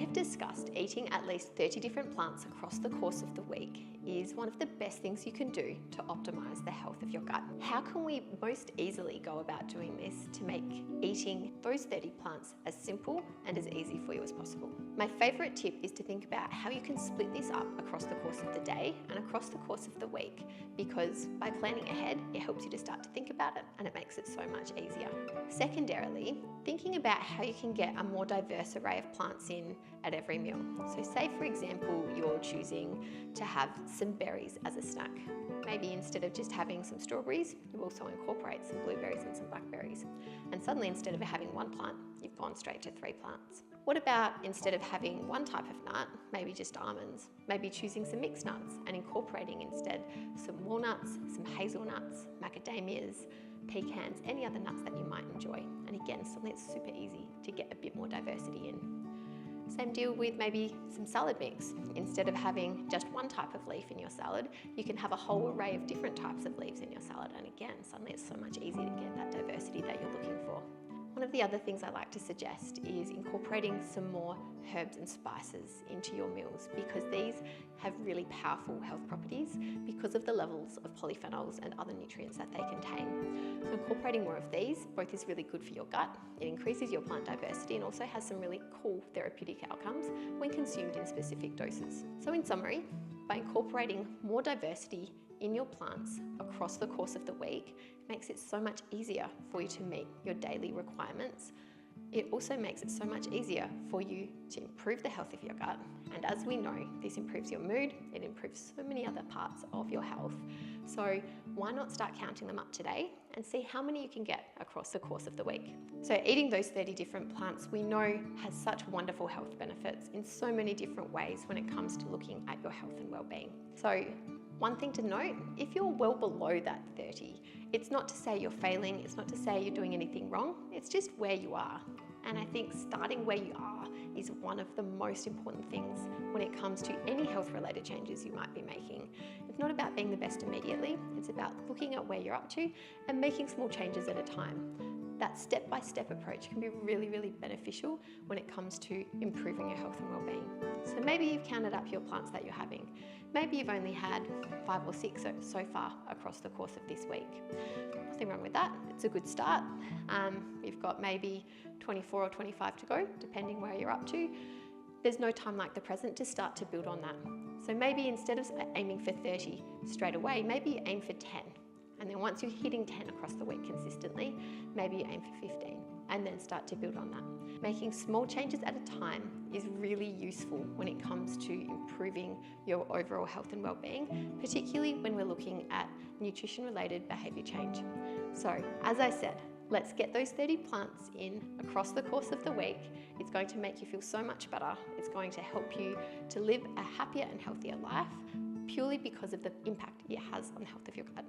we've discussed, eating at least 30 different plants across the course of the week is one of the best things you can do to optimize the health of your gut. How can we most easily go about doing this to make eating those 30 plants as simple and as easy for you as possible? My favorite tip is to think about how you can split this up across the course of the day and across the course of the week, because by planning ahead, it helps you to start to think about it and it makes it so much easier. Secondarily, thinking about how you can get a more diverse array of plants in at every meal. So say, for example, you're choosing to have some berries as a snack. Maybe instead of just having some strawberries, you also incorporate some blueberries and some blackberries. And suddenly, instead of having one plant, you've gone straight to 3 plants. What about instead of having one type of nut, maybe just almonds, maybe choosing some mixed nuts and incorporating instead some walnuts, some hazelnuts, macadamias, pecans, any other nuts that you might enjoy. And again, something that's super easy to get a bit more diversity in. Same deal with maybe some salad mix. Instead of having just one type of leaf in your salad, you can have a whole array of different types of leaves in your salad. And again, suddenly it's so much easier to get that diversity that you're looking for. One of the other things I like to suggest is incorporating some more herbs and spices into your meals, because these have really powerful health properties because of the levels of polyphenols and other nutrients that they contain. So incorporating more of these both is really good for your gut, it increases your plant diversity, and also has some really cool therapeutic outcomes when consumed in specific doses. So in summary, by incorporating more diversity in your plants across the course of the week, it makes it so much easier for you to meet your daily requirements. It also makes it so much easier for you to improve the health of your gut. And as we know, this improves your mood, it improves so many other parts of your health. So why not start counting them up today and see how many you can get across the course of the week? So eating those 30 different plants we know has such wonderful health benefits in so many different ways when it comes to looking at your health and well-being. So one thing to note, if you're well below that 30, it's not to say you're failing, it's not to say you're doing anything wrong, it's just where you are. And I think starting where you are is one of the most important things when it comes to any health-related changes you might be making. It's not about being the best immediately, it's about looking at where you're up to and making small changes at a time. That step-by-step approach can be really, really beneficial when it comes to improving your health and well-being. So maybe you've counted up your plants that you're having. Maybe you've only had 5 or 6 so far across the course of this week. Nothing wrong with that, it's a good start. You've got maybe 24 or 25 to go, depending where you're up to. There's no time like the present to start to build on that. So maybe instead of aiming for 30 straight away, maybe you aim for 10. And then once you're hitting 10 across the week consistently, maybe you aim for 15 and then start to build on that. Making small changes at a time is really useful when it comes to improving your overall health and well-being, particularly when we're looking at nutrition-related behaviour change. So, as I said, let's get those 30 plants in across the course of the week. It's going to make you feel so much better. It's going to help you to live a happier and healthier life, purely because of the impact it has on the health of your gut.